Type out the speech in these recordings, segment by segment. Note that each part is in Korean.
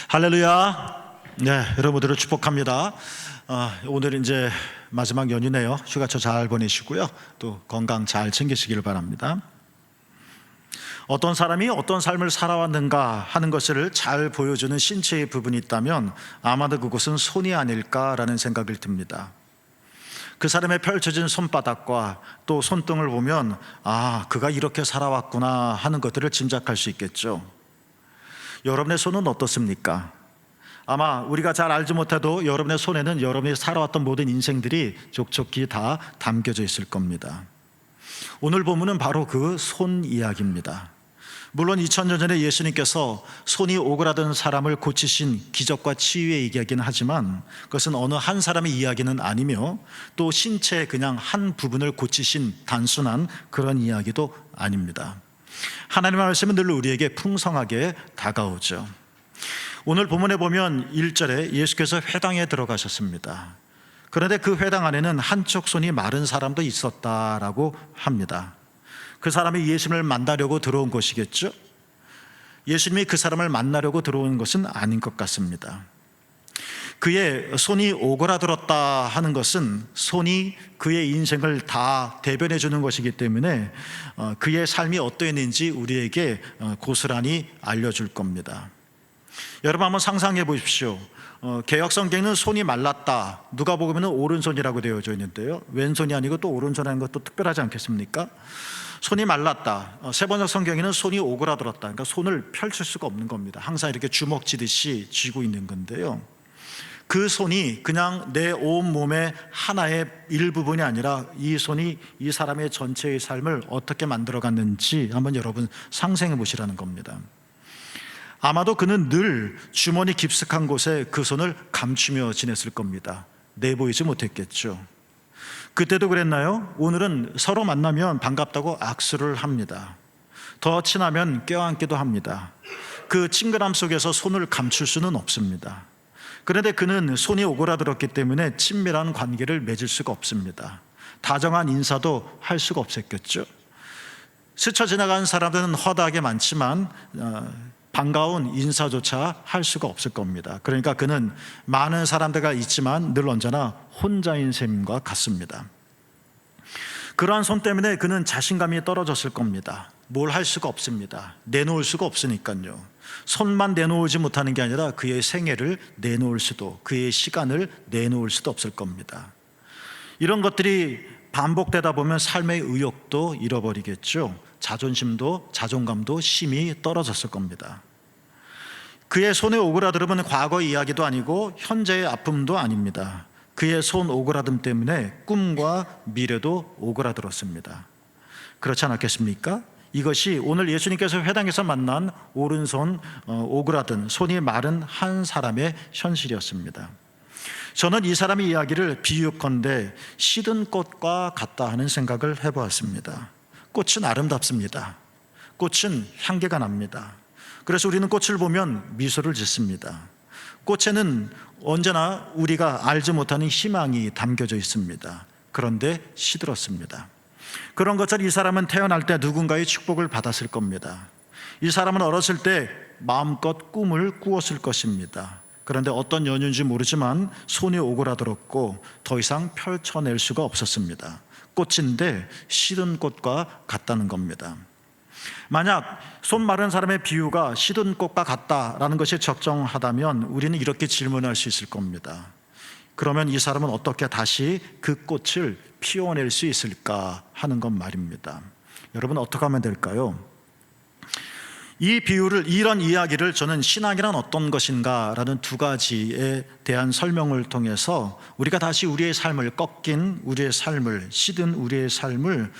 할렐루야. 네, 여러분들을 축복합니다. 오늘 이제 마지막 연휴네요. 휴가철 잘 보내시고요. 또 건강 잘 챙기시길 바랍니다. 어떤 사람이 어떤 삶을 살아왔는가 하는 것을 잘 보여주는 신체의 부분이 있다면 아마도 그곳은 손이 아닐까라는 생각이 듭니다. 그 사람의 펼쳐진 손바닥과 또 손등을 보면 그가 이렇게 살아왔구나 하는 것들을 짐작할 수 있겠죠. 여러분의 손은 어떻습니까? 아마 우리가 잘 알지 못해도 여러분의 손에는 여러분이 살아왔던 모든 인생들이 족족히 다 담겨져 있을 겁니다. 오늘 본문은 바로 그 손 이야기입니다. 물론 2000년 전에 예수님께서 손이 오그라든 사람을 고치신 기적과 치유의 이야기는 하지만 그것은 어느 한 사람의 이야기는 아니며 또 신체의 그냥 한 부분을 고치신 단순한 그런 이야기도 아닙니다. 하나님의 말씀은 늘 우리에게 풍성하게 다가오죠. 오늘 본문에 보면 1절에 예수께서 회당에 들어가셨습니다. 그런데 그 회당 안에는 한쪽 손이 마른 사람도 있었다라고 합니다. 그 사람이 예수님을 만나려고 들어온 것이겠죠? 예수님이 그 사람을 만나려고 들어온 것은 아닌 것 같습니다. 그의 손이 오그라들었다 하는 것은 손이 그의 인생을 다 대변해 주는 것이기 때문에 그의 삶이 어떠했는지 우리에게 고스란히 알려줄 겁니다. 여러분 한번 상상해 보십시오. 개역성경에는 손이 말랐다, 누가복음에는 오른손이라고 되어져 있는데요, 왼손이 아니고 또 오른손이라는 것도 특별하지 않겠습니까? 손이 말랐다. 세번역 성경에는 손이 오그라들었다, 그러니까 손을 펼칠 수가 없는 겁니다. 항상 이렇게 주먹쥐듯이 쥐고 있는 건데요, 그 손이 그냥 내 온몸의 하나의 일부분이 아니라 이 손이 이 사람의 전체의 삶을 어떻게 만들어갔는지 한번 여러분 상상해 보시라는 겁니다. 아마도 그는 늘 주머니 깊숙한 곳에 그 손을 감추며 지냈을 겁니다. 내보이지 못했겠죠. 그때도 그랬나요? 오늘은 서로 만나면 반갑다고 악수를 합니다. 더 친하면 껴안기도 합니다. 그 친근함 속에서 손을 감출 수는 없습니다. 그런데 그는 손이 오그라들었기 때문에 친밀한 관계를 맺을 수가 없습니다. 다정한 인사도 할 수가 없었겠죠. 스쳐 지나가는 사람들은 허다하게 많지만 반가운 인사조차 할 수가 없을 겁니다. 그러니까 그는 많은 사람들과 있지만 늘 언제나 혼자인 셈과 같습니다. 그러한 손 때문에 그는 자신감이 떨어졌을 겁니다. 뭘 할 수가 없습니다. 내놓을 수가 없으니까요. 손만 내놓지 못하는 게 아니라 그의 생애를 내놓을 수도, 그의 시간을 내놓을 수도 없을 겁니다. 이런 것들이 반복되다 보면 삶의 의욕도 잃어버리겠죠. 자존심도 자존감도 심히 떨어졌을 겁니다. 그의 손에 오그라들으면 과거 이야기도 아니고 현재의 아픔도 아닙니다. 그의 손 오그라듦 때문에 꿈과 미래도 오그라들었습니다. 그렇지 않았겠습니까? 이것이 오늘 예수님께서 회당에서 만난 오른손 오그라든 손이 마른 한 사람의 현실이었습니다. 저는 이 사람의 이야기를 비유컨대 시든 꽃과 같다 하는 생각을 해보았습니다. 꽃은 아름답습니다. 꽃은 향기가 납니다. 그래서 우리는 꽃을 보면 미소를 짓습니다. 꽃에는 언제나 우리가 알지 못하는 희망이 담겨져 있습니다. 그런데 시들었습니다. 그런 것처럼 이 사람은 태어날 때 누군가의 축복을 받았을 겁니다. 이 사람은 어렸을 때 마음껏 꿈을 꾸었을 것입니다. 그런데 어떤 연유인지 모르지만 손이 오그라들었고 더 이상 펼쳐낼 수가 없었습니다. 꽃인데 시든 꽃과 같다는 겁니다. 만약 손 마른 사람의 비유가 시든 꽃과 같다라는 것이 적정하다면 우리는 이렇게 질문할 수 있을 겁니다. 그러면 이 사람은 어떻게 다시 그 꽃을 피워낼 수 있을까 하는 것 말입니다. 여러분 어떻게 하면 될까요? 이 비유를, 이런 이야기를 저는 신앙이란 어떤 것인가 라는 두 가지에 대한 설명을 통해서 우리가 다시 우리의 삶을, 꺾인 우리의 삶을, 시든 우리의 삶을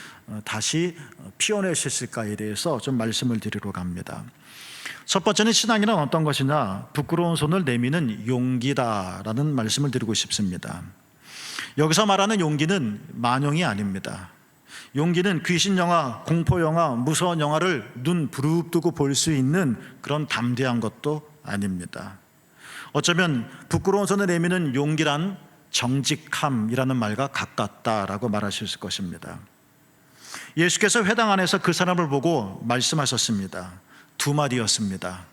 다시 피워낼 수 있을까에 대해서 좀 말씀을 드리려고 합니다. 첫 번째는 신앙이란 어떤 것이냐, 부끄러운 손을 내미는 용기다라는 말씀을 드리고 싶습니다. 여기서 말하는 용기는 만용이 아닙니다. 용기는 귀신 영화, 공포 영화, 무서운 영화를 눈 부릅뜨고 볼 수 있는 그런 담대한 것도 아닙니다. 어쩌면 부끄러운 손을 내미는 용기란 정직함이라는 말과 가깝다라고 말할 수 있을 것입니다. 예수께서 회당 안에서 그 사람을 보고 말씀하셨습니다. 두 마디였습니다.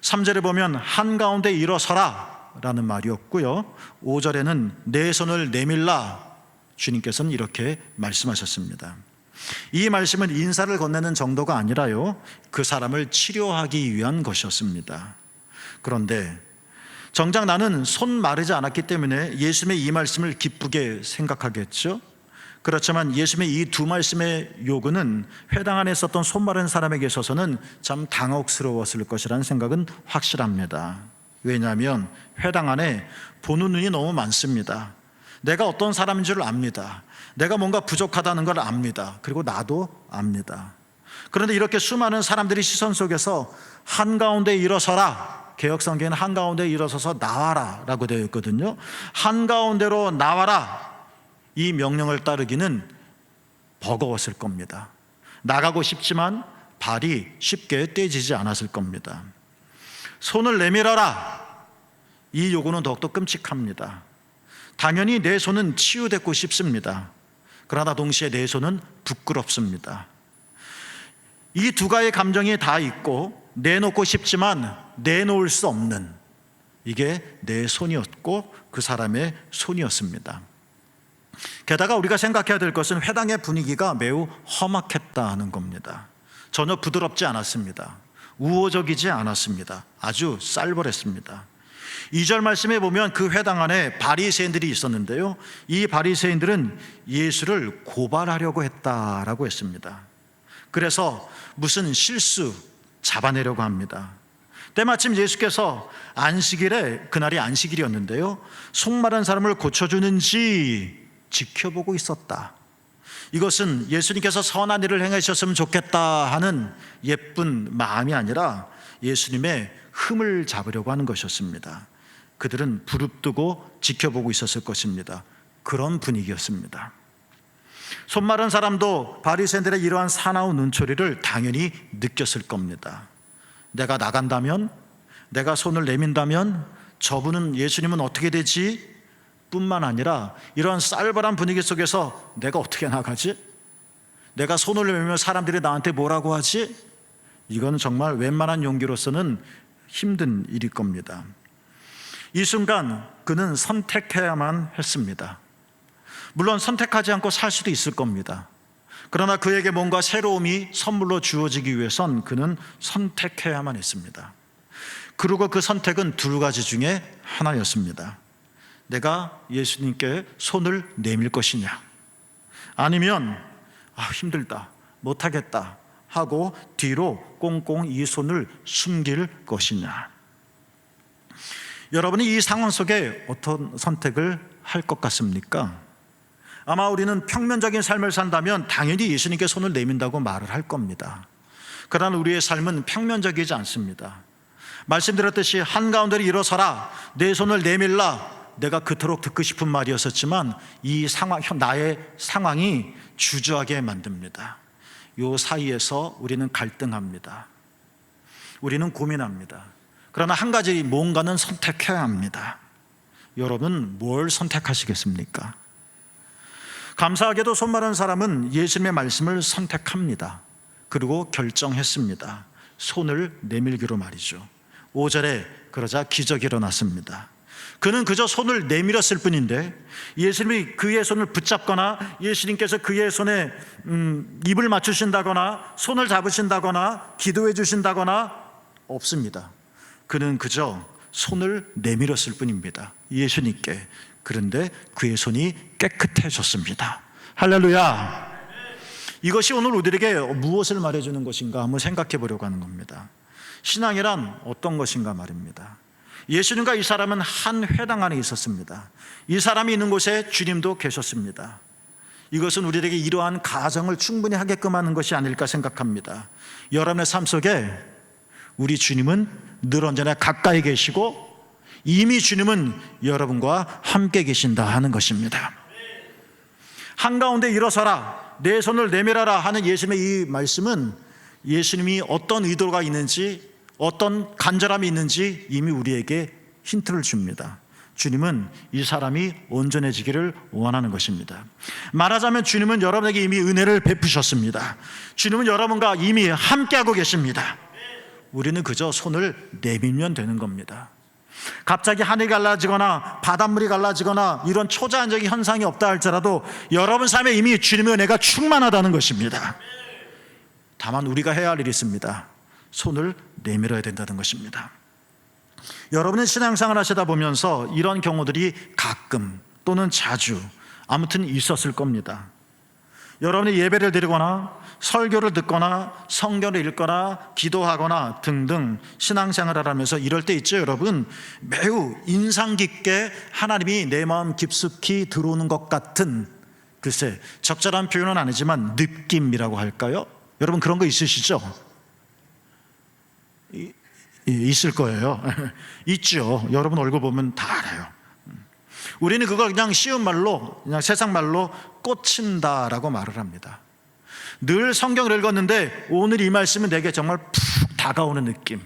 3절에 보면 한가운데 일어서라 라는 말이었고요, 5절에는 내 손을 내밀라, 주님께서는 이렇게 말씀하셨습니다. 이 말씀은 인사를 건네는 정도가 아니라요, 그 사람을 치료하기 위한 것이었습니다. 그런데 정작 나는 손 마르지 않았기 때문에 예수님의 이 말씀을 기쁘게 생각하겠죠. 그렇지만 예수님의 이 두 말씀의 요구는 회당 안에 있었던 손 마른 사람에게 있어서는 참 당혹스러웠을 것이라는 생각은 확실합니다. 왜냐하면 회당 안에 보는 눈이 너무 많습니다. 내가 어떤 사람인 줄 압니다. 내가 뭔가 부족하다는 걸 압니다. 그리고 나도 압니다. 그런데 이렇게 수많은 사람들이 시선 속에서 한가운데 일어서라, 개역성경에는 한가운데 일어서서 나와라 라고 되어 있거든요. 한가운데로 나와라, 이 명령을 따르기는 버거웠을 겁니다. 나가고 싶지만 발이 쉽게 떼지지 않았을 겁니다. 손을 내밀어라, 이 요구는 더욱더 끔찍합니다. 당연히 내 손은 치유되고 싶습니다. 그러나 동시에 내 손은 부끄럽습니다. 이 두 가지 감정이 다 있고 내놓고 싶지만 내놓을 수 없는, 이게 내 손이었고 그 사람의 손이었습니다. 게다가 우리가 생각해야 될 것은 회당의 분위기가 매우 험악했다는 겁니다. 전혀 부드럽지 않았습니다. 우호적이지 않았습니다. 아주 쌀벌했습니다. 2절 말씀에 보면 그 회당 안에 바리새인들이 있었는데요, 이 바리새인들은 예수를 고발하려고 했다라고 했습니다. 그래서 무슨 실수 잡아내려고 합니다. 때마침 예수께서 안식일에, 그날이 안식일이었는데요, 속마른 사람을 고쳐주는지 지켜보고 있었다. 이것은 예수님께서 선한 일을 행하셨으면 좋겠다 하는 예쁜 마음이 아니라 예수님의 흠을 잡으려고 하는 것이었습니다. 그들은 부릅뜨고 지켜보고 있었을 것입니다. 그런 분위기였습니다. 손 마른 사람도 바리새인들의 이러한 사나운 눈초리를 당연히 느꼈을 겁니다. 내가 나간다면, 내가 손을 내민다면 저분은, 예수님은 어떻게 되지? 뿐만 아니라 이런 쌀벌한 분위기 속에서 내가 어떻게 나가지? 내가 손을 내밀면 사람들이 나한테 뭐라고 하지? 이건 정말 웬만한 용기로서는 힘든 일일 겁니다. 이 순간 그는 선택해야만 했습니다. 물론 선택하지 않고 살 수도 있을 겁니다. 그러나 그에게 뭔가 새로움이 선물로 주어지기 위해선 그는 선택해야만 했습니다. 그리고 그 선택은 두 가지 중에 하나였습니다. 내가 예수님께 손을 내밀 것이냐, 아니면 힘들다, 못하겠다 하고 뒤로 꽁꽁 이 손을 숨길 것이냐. 여러분이 이 상황 속에 어떤 선택을 할 것 같습니까? 아마 우리는 평면적인 삶을 산다면 당연히 예수님께 손을 내민다고 말을 할 겁니다. 그러나 우리의 삶은 평면적이지 않습니다. 말씀드렸듯이 한가운데로 일어서라, 내 손을 내밀라, 내가 그토록 듣고 싶은 말이었었지만 이 상황, 나의 상황이 주저하게 만듭니다. 이 사이에서 우리는 갈등합니다. 우리는 고민합니다. 그러나 한 가지, 뭔가는 선택해야 합니다. 여러분, 뭘 선택하시겠습니까? 감사하게도 손 마른 사람은 예수님의 말씀을 선택합니다. 그리고 결정했습니다. 손을 내밀기로 말이죠. 5절에 그러자 기적이 일어났습니다. 그는 그저 손을 내밀었을 뿐인데 예수님이 그의 손을 붙잡거나 예수님께서 그의 손에 입을 맞추신다거나 손을 잡으신다거나 기도해 주신다거나 없습니다. 그는 그저 손을 내밀었을 뿐입니다, 예수님께. 그런데 그의 손이 깨끗해졌습니다. 할렐루야. 이것이 오늘 우리에게 무엇을 말해주는 것인가 한번 생각해 보려고 하는 겁니다. 신앙이란 어떤 것인가 말입니다. 예수님과 이 사람은 한 회당 안에 있었습니다. 이 사람이 있는 곳에 주님도 계셨습니다. 이것은 우리에게 이러한 가정을 충분히 하게끔 하는 것이 아닐까 생각합니다. 여러분의 삶 속에 우리 주님은 늘 언제나 가까이 계시고 이미 주님은 여러분과 함께 계신다 하는 것입니다. 한가운데 일어서라, 내 손을 내밀어라 하는 예수님의 이 말씀은 예수님이 어떤 의도가 있는지, 어떤 간절함이 있는지 이미 우리에게 힌트를 줍니다. 주님은 이 사람이 온전해지기를 원하는 것입니다. 말하자면 주님은 여러분에게 이미 은혜를 베푸셨습니다. 주님은 여러분과 이미 함께하고 계십니다. 우리는 그저 손을 내밀면 되는 겁니다. 갑자기 하늘이 갈라지거나 바닷물이 갈라지거나 이런 초자연적인 현상이 없다 할지라도 여러분 삶에 이미 주님의 은혜가 충만하다는 것입니다. 다만 우리가 해야 할 일이 있습니다. 손을 내밀어야 된다는 것입니다. 여러분은 신앙생활 하시다 보면서 이런 경우들이 가끔 또는 자주 아무튼 있었을 겁니다. 여러분이 예배를 드리거나 설교를 듣거나 성경을 읽거나 기도하거나 등등 신앙생활을 하면서 이럴 때 있죠. 여러분, 매우 인상 깊게 하나님이 내 마음 깊숙이 들어오는 것 같은, 글쎄 적절한 표현은 아니지만 느낌이라고 할까요? 여러분 그런 거 있으시죠? 있을 거예요. 있죠. 여러분 얼굴 보면 다 알아요. 우리는 그걸 그냥 쉬운 말로, 그냥 세상 말로 꽂힌다라고 말을 합니다. 늘 성경을 읽었는데 오늘 이 말씀은 내게 정말 푹 다가오는 느낌.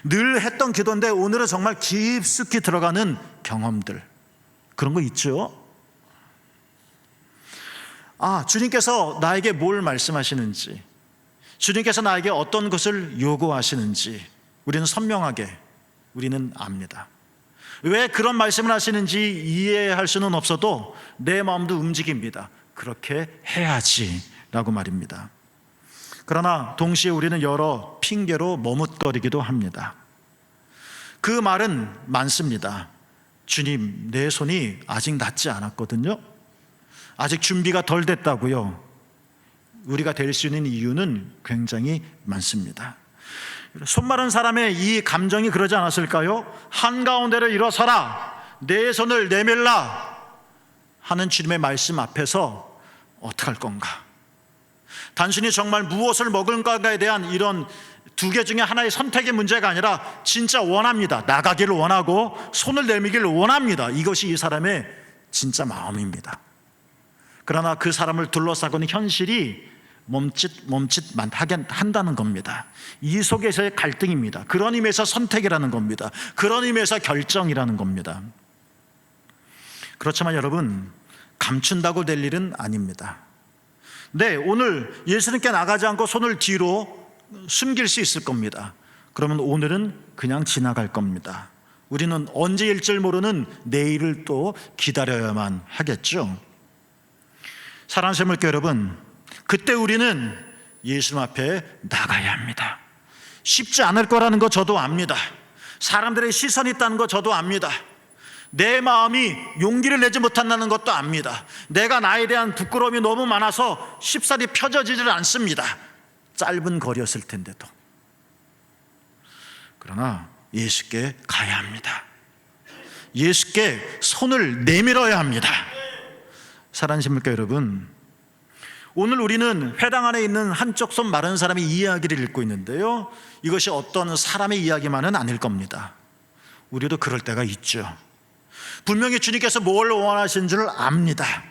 늘 했던 기도인데 오늘은 정말 깊숙이 들어가는 경험들, 그런 거 있죠. 주님께서 나에게 뭘 말씀하시는지, 주님께서 나에게 어떤 것을 요구하시는지 우리는 선명하게 우리는 압니다. 왜 그런 말씀을 하시는지 이해할 수는 없어도 내 마음도 움직입니다. 그렇게 해야지 라고 말입니다. 그러나 동시에 우리는 여러 핑계로 머뭇거리기도 합니다. 그 말은 많습니다. 주님, 내 손이 아직 낫지 않았거든요. 아직 준비가 덜 됐다고요. 우리가 될 수 있는 이유는 굉장히 많습니다. 손 마른 사람의 이 감정이 그러지 않았을까요? 한가운데를 일어서라, 내 손을 내밀라 하는 주님의 말씀 앞에서 어떡할 건가? 단순히 정말 무엇을 먹을까에 대한 이런 두 개 중에 하나의 선택의 문제가 아니라 진짜 원합니다. 나가기를 원하고 손을 내밀기를 원합니다. 이것이 이 사람의 진짜 마음입니다. 그러나 그 사람을 둘러싸고 있는 현실이 멈칫멈칫만 하게 한다는 겁니다. 이 속에서의 갈등입니다. 그런 의미에서 선택이라는 겁니다. 그런 의미에서 결정이라는 겁니다. 그렇지만 여러분, 감춘다고 될 일은 아닙니다. 네, 오늘 예수님께 나가지 않고 손을 뒤로 숨길 수 있을 겁니다. 그러면 오늘은 그냥 지나갈 겁니다. 우리는 언제일 줄 모르는 내일을 또 기다려야만 하겠죠. 사랑하는 세물교 여러분, 그때 우리는 예수님 앞에 나가야 합니다. 쉽지 않을 거라는 거 저도 압니다. 사람들의 시선이 있다는 거 저도 압니다. 내 마음이 용기를 내지 못한다는 것도 압니다. 내가 나에 대한 부끄러움이 너무 많아서 쉽사리 펴져지질 않습니다. 짧은 거리였을 텐데도. 그러나 예수께 가야 합니다. 예수께 손을 내밀어야 합니다. 사랑하는 신물교 여러분, 오늘 우리는 회당 안에 있는 한쪽 손 마른 사람의 이야기를 읽고 있는데요, 이것이 어떤 사람의 이야기만은 아닐 겁니다. 우리도 그럴 때가 있죠. 분명히 주님께서 뭘 원하시는 줄 압니다.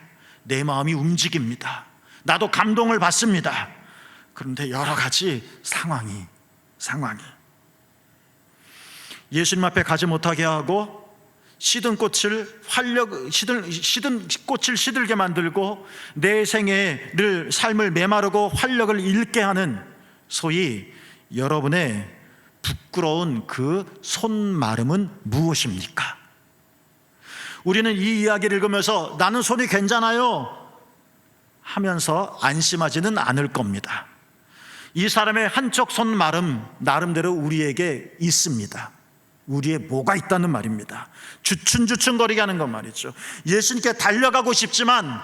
내 마음이 움직입니다. 나도 감동을 받습니다. 그런데 여러 가지 상황이 예수님 앞에 가지 못하게 하고 시든 꽃을 시들게 만들고 내 생애를 삶을 메마르고 활력을 잃게 하는, 소위 여러분의 부끄러운 그 손마름은 무엇입니까? 우리는 이 이야기를 읽으면서 나는 손이 괜찮아요 하면서 안심하지는 않을 겁니다. 이 사람의 한쪽 손마름 나름대로 우리에게 있습니다. 우리의 뭐가 있다는 말입니다. 주춤주춤거리게 하는 것 말이죠. 예수님께 달려가고 싶지만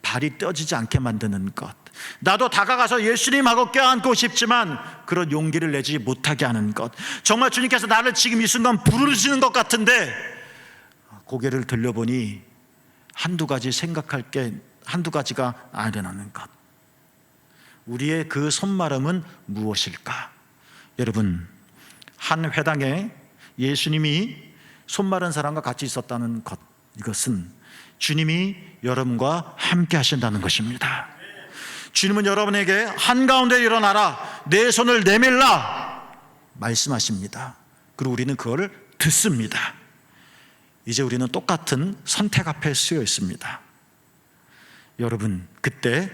발이 떼어지지 않게 만드는 것, 나도 다가가서 예수님하고 껴안고 싶지만 그런 용기를 내지 못하게 하는 것, 정말 주님께서 나를 지금 이 순간 부르시는 것 같은데 고개를 들려보니 한두 가지 생각할 게 한두 가지가 아니라는 것, 우리의 그 손마름은 무엇일까? 여러분, 한 회당에 예수님이 손마른 사람과 같이 있었다는 것, 이것은 주님이 여러분과 함께 하신다는 것입니다. 주님은 여러분에게 한가운데 일어나라, 내 손을 내밀라 말씀하십니다. 그리고 우리는 그걸 듣습니다. 이제 우리는 똑같은 선택 앞에 쓰여 있습니다. 여러분, 그때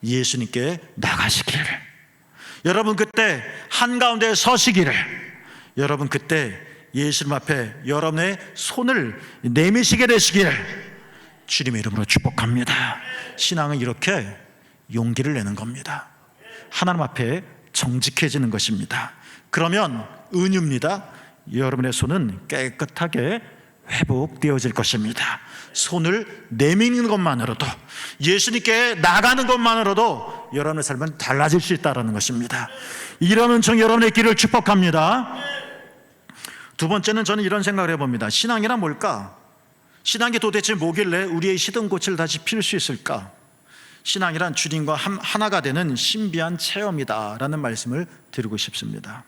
예수님께 나가시길, 여러분 그때 한가운데 서시기를, 여러분 그때 예수님 앞에 여러분의 손을 내미시게 되시기를 주님의 이름으로 축복합니다. 신앙은 이렇게 용기를 내는 겁니다. 하나님 앞에 정직해지는 것입니다. 그러면 은유입니다. 여러분의 손은 깨끗하게 회복되어질 것입니다. 손을 내미는 것만으로도, 예수님께 나가는 것만으로도 여러분의 삶은 달라질 수 있다는 것입니다. 이런 은총 여러분의 길을 축복합니다. 두 번째는 저는 이런 생각을 해봅니다. 신앙이란 뭘까? 신앙이 도대체 뭐길래 우리의 시든꽃을 다시 필 수 있을까? 신앙이란 주님과 하나가 되는 신비한 체험이다라는 말씀을 드리고 싶습니다.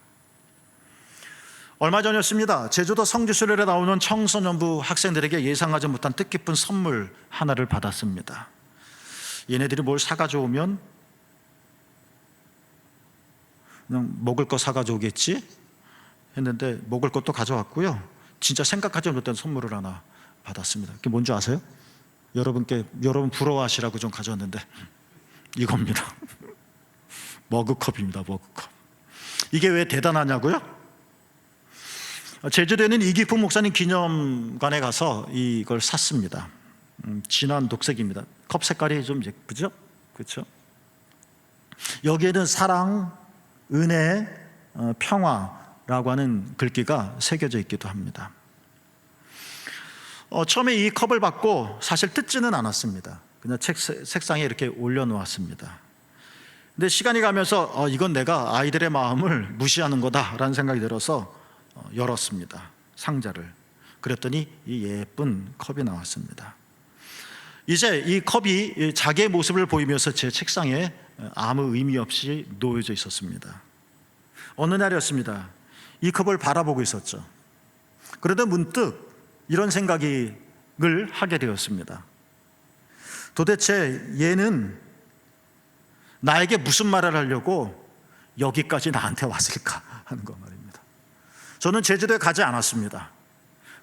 얼마 전이었습니다. 제주도 성지순례에 나오는 청소년부 학생들에게 예상하지 못한 뜻깊은 선물 하나를 받았습니다. 얘네들이 뭘 사가져 오면 그냥 먹을 거 사가져 오겠지 했는데 먹을 것도 가져왔고요. 진짜 생각하지 못한 선물을 하나 받았습니다. 그게 뭔지 아세요? 여러분 부러워하시라고 좀 가져왔는데 이겁니다. 머그컵입니다. 머그컵. 이게 왜 대단하냐고요? 제주도에는 이기품 목사님 기념관에 가서 이걸 샀습니다. 진한 녹색입니다. 컵 색깔이 좀 예쁘죠? 그렇죠? 여기에는 사랑, 은혜, 평화라고 하는 글귀가 새겨져 있기도 합니다. 처음에 이 컵을 받고 사실 뜯지는 않았습니다. 그냥 책상에 이렇게 올려놓았습니다. 근데 시간이 가면서 이건 내가 아이들의 마음을 무시하는 거다라는 생각이 들어서 열었습니다. 상자를. 그랬더니 이 예쁜 컵이 나왔습니다. 이제 이 컵이 자기의 모습을 보이면서 제 책상에 아무 의미 없이 놓여져 있었습니다. 어느 날이었습니다. 이 컵을 바라보고 있었죠. 그러다 문득 이런 생각을 하게 되었습니다. 도대체 얘는 나에게 무슨 말을 하려고 여기까지 나한테 왔을까 하는 거 말입니다. 저는 제주도에 가지 않았습니다.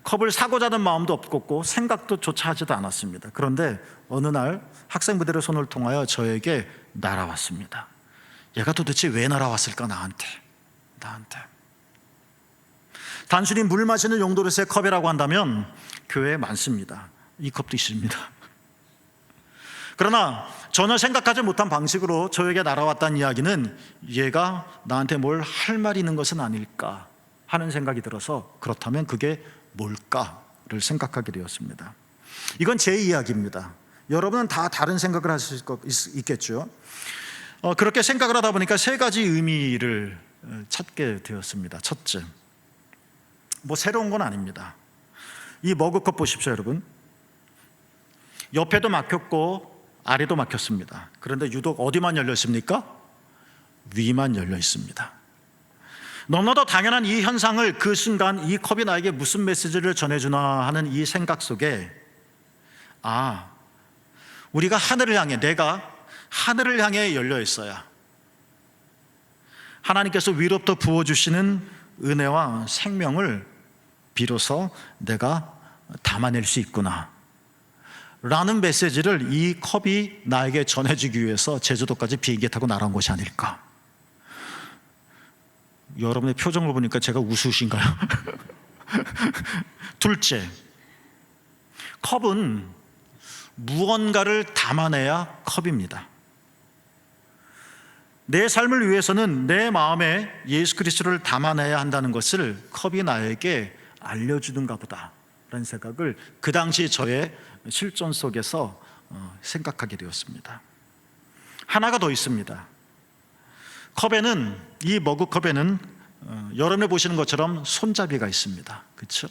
컵을 사고자 하는 마음도 없었고 생각도 조차 하지도 않았습니다. 그런데 어느 날 학생부들의 손을 통하여 저에게 날아왔습니다. 얘가 도대체 왜 날아왔을까 나한테. 단순히 물 마시는 용도로서의 컵이라고 한다면 교회에 많습니다. 이 컵도 있습니다. 그러나 전혀 생각하지 못한 방식으로 저에게 날아왔다는 이야기는 얘가 나한테 뭘 할 말이 있는 것은 아닐까 하는 생각이 들어서 그렇다면 그게 뭘까를 생각하게 되었습니다. 이건 제 이야기입니다. 여러분은 다 다른 생각을 하실 수 있겠죠. 그렇게 생각을 하다 보니까 세 가지 의미를 찾게 되었습니다. 첫째, 새로운 건 아닙니다. 이 머그컵 보십시오, 여러분. 옆에도 막혔고 아래도 막혔습니다. 그런데 유독 어디만 열려 있습니까? 위만 열려 있습니다. 너무나도 당연한 이 현상을 그 순간 이 컵이 나에게 무슨 메시지를 전해주나 하는 이 생각 속에 우리가 내가 하늘을 향해 열려 있어야 하나님께서 위로부터 부어주시는 은혜와 생명을 비로소 내가 담아낼 수 있구나 라는 메시지를 이 컵이 나에게 전해주기 위해서 제주도까지 비행기 타고 날아온 것이 아닐까. 여러분의 표정을 보니까 제가 우스우신가요? 둘째, 컵은 무언가를 담아내야 컵입니다. 내 삶을 위해서는 내 마음에 예수 그리스도를 담아내야 한다는 것을 컵이 나에게 알려주는가 보다 라는 생각을 그 당시 저의 실존 속에서 생각하게 되었습니다. 하나가 더 있습니다. 이 머그컵에는 여러분이 보시는 것처럼 손잡이가 있습니다. 그렇죠?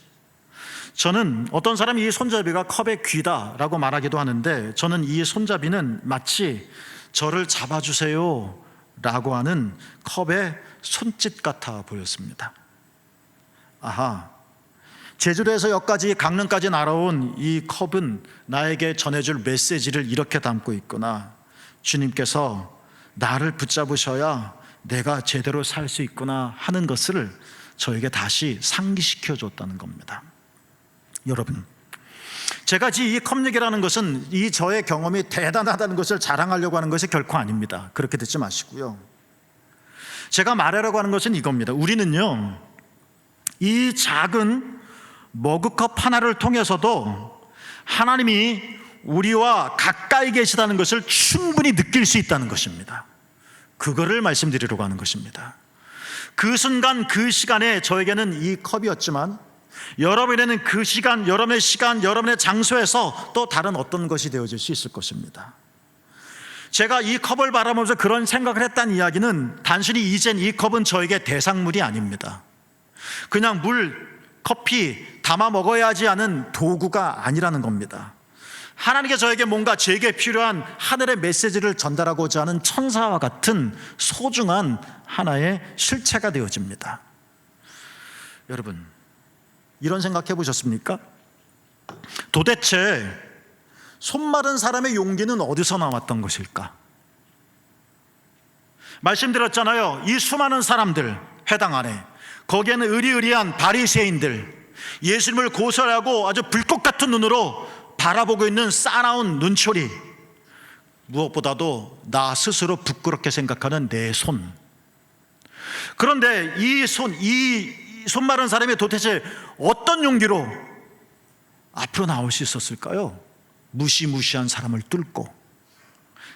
저는 어떤 사람이 이 손잡이가 컵의 귀다라고 말하기도 하는데 저는 이 손잡이는 마치 저를 잡아주세요 라고 하는 컵의 손짓 같아 보였습니다. 제주도에서 여기까지 강릉까지 날아온 이 컵은 나에게 전해줄 메시지를 이렇게 담고 있구나. 주님께서 나를 붙잡으셔야 내가 제대로 살 수 있구나 하는 것을 저에게 다시 상기시켜 줬다는 겁니다. 여러분, 제가 이 컵 얘기라는 것은 이 저의 경험이 대단하다는 것을 자랑하려고 하는 것이 결코 아닙니다. 그렇게 듣지 마시고요. 제가 말하려고 하는 것은 이겁니다. 우리는요, 이 작은 머그컵 하나를 통해서도 하나님이 우리와 가까이 계시다는 것을 충분히 느낄 수 있다는 것입니다. 그거를 말씀드리려고 하는 것입니다. 그 순간 그 시간에 저에게는 이 컵이었지만 여러분에게는 그 시간, 여러분의 장소에서 또 다른 어떤 것이 되어질 수 있을 것입니다. 제가 이 컵을 바라보면서 그런 생각을 했다는 이야기는 단순히 이젠 이 컵은 저에게 대상물이 아닙니다. 그냥 물, 커피 담아 먹어야 하지 않은 도구가 아니라는 겁니다. 하나님께 저에게 뭔가 제게 필요한 하늘의 메시지를 전달하고자 하는 천사와 같은 소중한 하나의 실체가 되어집니다. 여러분, 이런 생각해 보셨습니까? 도대체 손 마른 사람의 용기는 어디서 나왔던 것일까? 말씀드렸잖아요. 이 수많은 사람들 회당 안에, 거기에는 의리의리한 바리새인들, 예수님을 고소하고 아주 불꽃 같은 눈으로 바라보고 있는 싸나운 눈초리, 무엇보다도 나 스스로 부끄럽게 생각하는 내 손. 그런데 이 손 마른 사람이 도대체 어떤 용기로 앞으로 나올 수 있었을까요? 무시무시한 사람을 뚫고,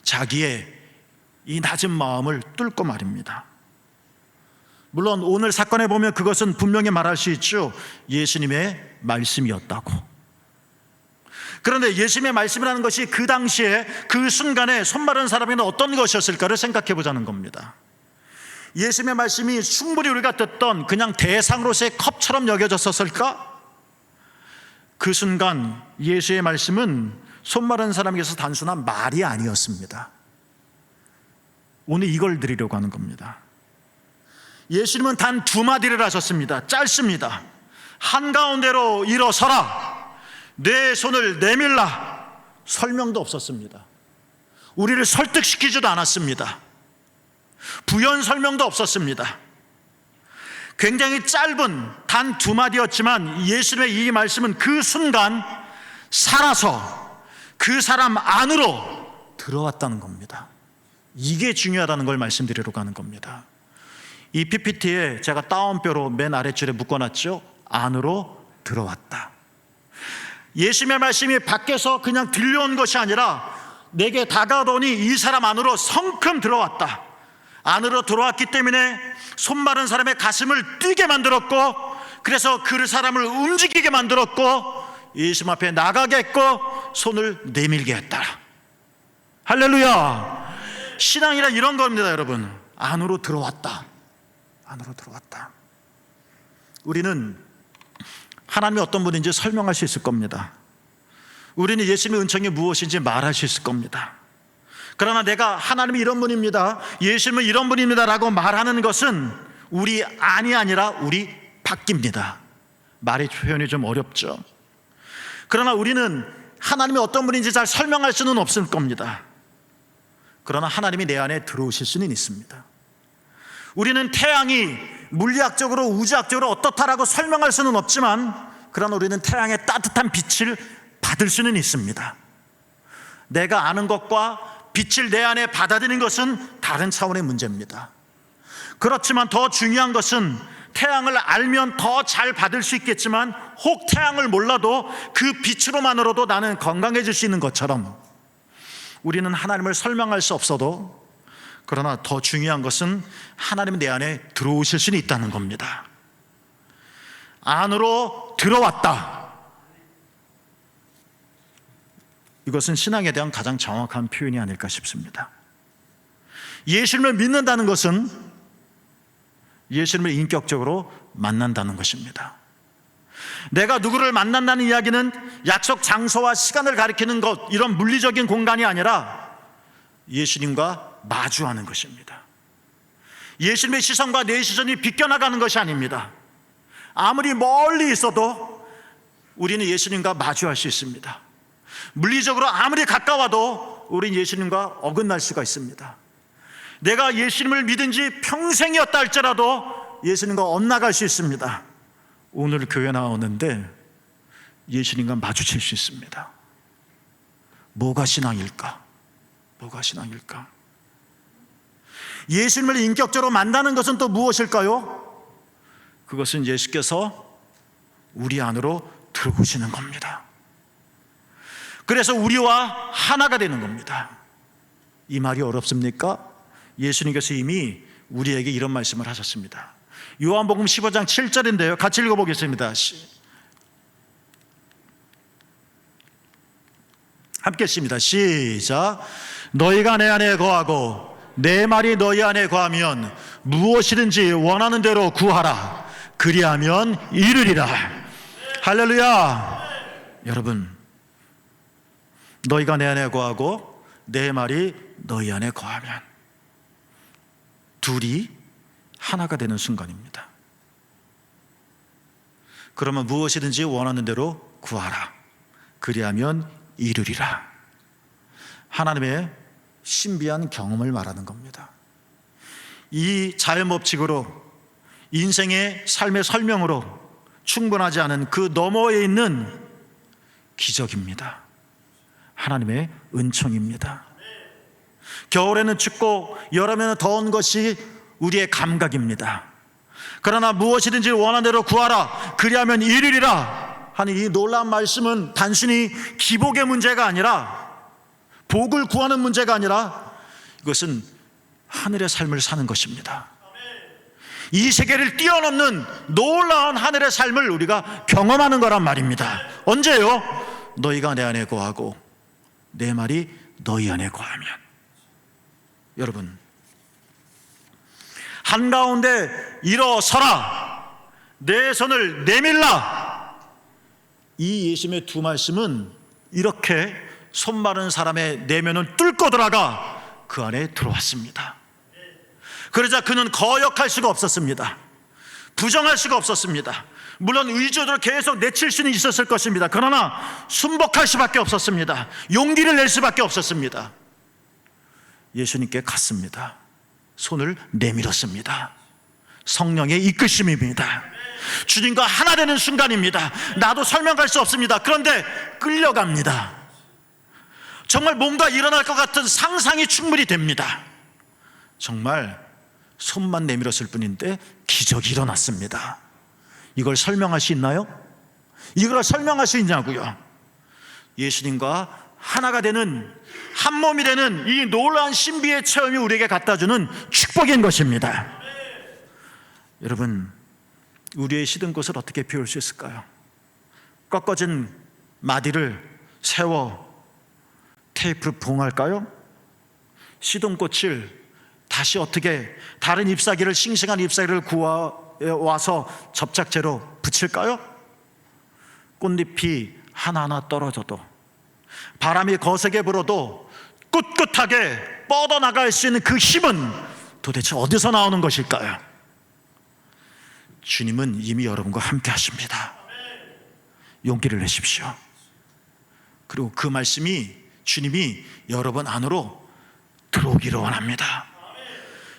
자기의 이 낮은 마음을 뚫고 말입니다. 물론 오늘 사건에 보면 그것은 분명히 말할 수 있죠. 예수님의 말씀이었다고. 그런데 예수님의 말씀이라는 것이 그 당시에 그 순간에 손 마른 사람에게는 어떤 것이었을까를 생각해 보자는 겁니다. 예수님의 말씀이 충분히 우리가 듣던 그냥 대상으로서의 컵처럼 여겨졌었을까? 그 순간 예수의 말씀은 손 마른 사람에게서 단순한 말이 아니었습니다. 오늘 이걸 드리려고 하는 겁니다. 예수님은 단 두 마디를 하셨습니다. 짧습니다. 한가운데로 일어서라, 내 손을 내밀라. 설명도 없었습니다. 우리를 설득시키지도 않았습니다. 부연 설명도 없었습니다. 굉장히 짧은 단 두 마디였지만 예수님의 이 말씀은 그 순간 살아서 그 사람 안으로 들어왔다는 겁니다. 이게 중요하다는 걸 말씀드리려고 하는 겁니다. 이 PPT에 제가 따옴표로 맨 아랫줄에 묶어놨죠. 안으로 들어왔다. 예수님의 말씀이 밖에서 그냥 들려온 것이 아니라 내게 다가오더니 이 사람 안으로 성큼 들어왔다. 안으로 들어왔기 때문에 손 마른 사람의 가슴을 뛰게 만들었고, 그래서 그 사람을 움직이게 만들었고, 예수님 앞에 나가게 했고 손을 내밀게 했다. 할렐루야. 신앙이란 이런 겁니다, 여러분. 안으로 들어왔다. 안으로 들어왔다. 우리는 하나님이 어떤 분인지 설명할 수 있을 겁니다. 우리는 예수님의 은총이 무엇인지 말할 수 있을 겁니다. 그러나 내가 하나님이 이런 분입니다, 예수님은 이런 분입니다 라고 말하는 것은 우리 안이 아니라 우리 밖입니다. 말의 표현이 좀 어렵죠. 그러나 우리는 하나님이 어떤 분인지 잘 설명할 수는 없을 겁니다. 그러나 하나님이 내 안에 들어오실 수는 있습니다. 우리는 태양이 물리학적으로 우주학적으로 어떻다라고 설명할 수는 없지만, 그러나 우리는 태양의 따뜻한 빛을 받을 수는 있습니다. 내가 아는 것과 빛을 내 안에 받아들이는 것은 다른 차원의 문제입니다. 그렇지만 더 중요한 것은 태양을 알면 더 잘 받을 수 있겠지만, 혹 태양을 몰라도 그 빛으로만으로도 나는 건강해질 수 있는 것처럼, 우리는 하나님을 설명할 수 없어도, 그러나 더 중요한 것은 하나님이 내 안에 들어오실 수는 있다는 겁니다. 안으로 들어왔다. 이것은 신앙에 대한 가장 정확한 표현이 아닐까 싶습니다. 예수님을 믿는다는 것은 예수님을 인격적으로 만난다는 것입니다. 내가 누구를 만난다는 이야기는 약속 장소와 시간을 가리키는 것, 이런 물리적인 공간이 아니라 예수님과 마주하는 것입니다. 예수님의 시선과 내 시선이 비껴나가는 것이 아닙니다. 아무리 멀리 있어도 우리는 예수님과 마주할 수 있습니다. 물리적으로 아무리 가까워도 우리는 예수님과 어긋날 수가 있습니다. 내가 예수님을 믿은 지 평생이었다 할지라도 예수님과 엇나갈 수 있습니다. 오늘 교회 나오는데 예수님과 마주칠 수 있습니다. 뭐가 신앙일까? 뭐가 신앙일까? 예수님을 인격적으로 만나는 것은 또 무엇일까요? 그것은 예수께서 우리 안으로 들어오시는 겁니다. 그래서 우리와 하나가 되는 겁니다. 이 말이 어렵습니까? 예수님께서 이미 우리에게 이런 말씀을 하셨습니다. 요한복음 15장 7절인데요. 같이 읽어보겠습니다. 함께 읽습니다. 시작. 너희가 내 안에 거하고 내 말이 너희 안에 거하면 무엇이든지 원하는 대로 구하라. 그리하면 이루리라. 할렐루야. 여러분, 너희가 내 안에 거하고 내 말이 너희 안에 거하면 둘이 하나가 되는 순간입니다. 그러면 무엇이든지 원하는 대로 구하라. 그리하면 이루리라. 하나님의 신비한 경험을 말하는 겁니다. 이 자연법칙으로 인생의 삶의 설명으로 충분하지 않은 그 너머에 있는 기적입니다. 하나님의 은총입니다. 겨울에는 춥고 여름에는 더운 것이 우리의 감각입니다. 그러나 무엇이든지 원하는 대로 구하라. 그리하면 이루리라 하는 이 놀라운 말씀은 단순히 기복의 문제가 아니라, 복을 구하는 문제가 아니라, 이것은 하늘의 삶을 사는 것입니다. 이 세계를 뛰어넘는 놀라운 하늘의 삶을 우리가 경험하는 거란 말입니다. 언제요? 너희가 내 안에 거하고 내 말이 너희 안에 거하면. 여러분, 한가운데 일어서라, 내 손을 내밀라. 이 예수님의 두 말씀은 이렇게 손 마른 사람의 내면을 뚫고 들어가 그 안에 들어왔습니다. 그러자 그는 거역할 수가 없었습니다. 부정할 수가 없었습니다. 물론 의지로 계속 내칠 수는 있었을 것입니다. 그러나 순복할 수밖에 없었습니다. 용기를 낼 수밖에 없었습니다. 예수님께 갔습니다. 손을 내밀었습니다. 성령의 이끄심입니다. 주님과 하나 되는 순간입니다. 나도 설명할 수 없습니다. 그런데 끌려갑니다. 정말 뭔가 일어날 것 같은 상상이 충분히 됩니다. 정말 손만 내밀었을 뿐인데 기적이 일어났습니다. 이걸 설명할 수 있나요? 이걸 설명할 수 있냐고요? 예수님과 하나가 되는, 한 몸이 되는 이 놀라운 신비의 체험이 우리에게 갖다주는 축복인 것입니다. 여러분, 우리의 시든 꽃을 어떻게 피울 수 있을까요? 꺾어진 마디를 세워 테이프로 봉할까요? 시든 꽃을 다시 어떻게 다른 잎사귀를, 싱싱한 잎사귀를 구워와서 접착제로 붙일까요? 꽃잎이 하나하나 떨어져도, 바람이 거세게 불어도 꿋꿋하게 뻗어나갈 수 있는 그 힘은 도대체 어디서 나오는 것일까요? 주님은 이미 여러분과 함께 하십니다. 용기를 내십시오. 그리고 그 말씀이, 주님이 여러분 안으로 들어오기를 원합니다.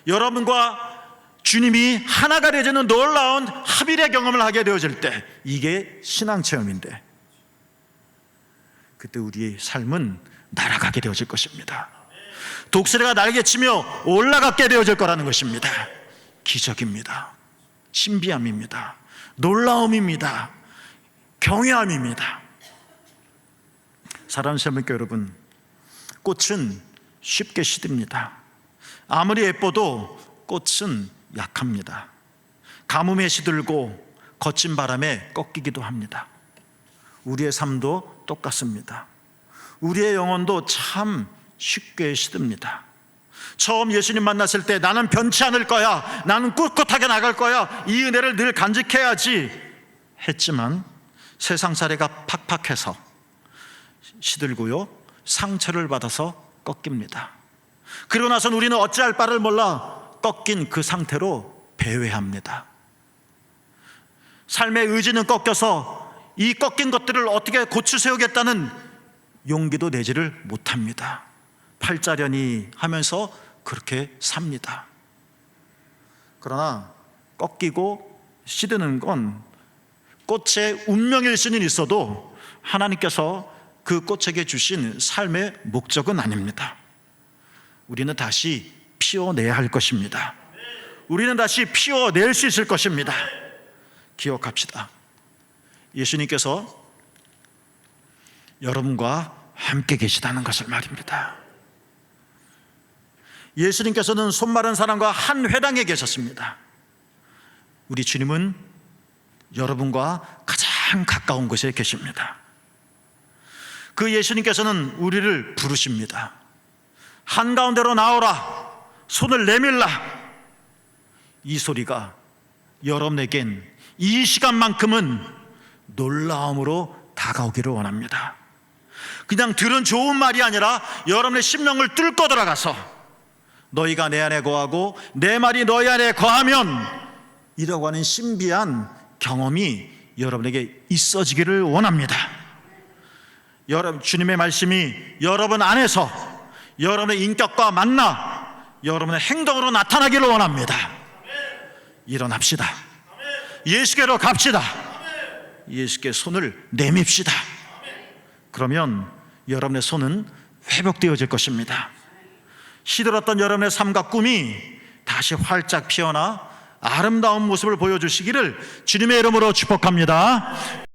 여러분과 주님이 하나가 되어지는 놀라운 합일의 경험을 하게 되어질 때, 이게 신앙체험인데, 그때 우리의 삶은 날아가게 되어질 것입니다. 독수리가 날개치며 올라가게 되어질 거라는 것입니다. 기적입니다. 신비함입니다. 놀라움입니다. 경외함입니다. 사랑하는 시청자 여러분, 꽃은 쉽게 시듭니다. 아무리 예뻐도 꽃은 약합니다. 가뭄에 시들고 거친 바람에 꺾이기도 합니다. 우리의 삶도 똑같습니다. 우리의 영혼도 참 쉽게 시듭니다. 처음 예수님 만났을 때 나는 변치 않을 거야, 나는 꿋꿋하게 나갈 거야, 이 은혜를 늘 간직해야지 했지만 세상살이가 팍팍해서 시들고요, 상처를 받아서 꺾입니다. 그러고 나서 우리는 어찌할 바를 몰라 꺾인 그 상태로 배회합니다. 삶의 의지는 꺾여서 이 꺾인 것들을 어떻게 고쳐 세우겠다는 용기도 내지를 못합니다. 팔자련이 하면서 그렇게 삽니다. 그러나 꺾이고 시드는 건 꽃의 운명일 수는 있어도 하나님께서 그 꽃에게 주신 삶의 목적은 아닙니다. 우리는 다시 피워내야 할 것입니다. 우리는 다시 피워낼 수 있을 것입니다. 기억합시다. 예수님께서 여러분과 함께 계시다는 것을 말입니다. 예수님께서는 손 마른 사람과 한 회당에 계셨습니다. 우리 주님은 여러분과 가장 가까운 곳에 계십니다. 그 예수님께서는 우리를 부르십니다. 한가운데로 나오라, 손을 내밀라. 이 소리가 여러분에겐 이 시간만큼은 놀라움으로 다가오기를 원합니다. 그냥 들은 좋은 말이 아니라 여러분의 심령을 뚫고 들어가서 너희가 내 안에 거하고 내 말이 너희 안에 거하면 이라고 하는 신비한 경험이 여러분에게 있어지기를 원합니다. 여러분, 주님의 말씀이 여러분 안에서 여러분의 인격과 만나 여러분의 행동으로 나타나기를 원합니다. 일어납시다. 예수께로 갑시다. 예수께 손을 내밉시다. 그러면 여러분의 손은 회복되어질 것입니다. 시들었던 여러분의 삶과 꿈이 다시 활짝 피어나 아름다운 모습을 보여주시기를 주님의 이름으로 축복합니다.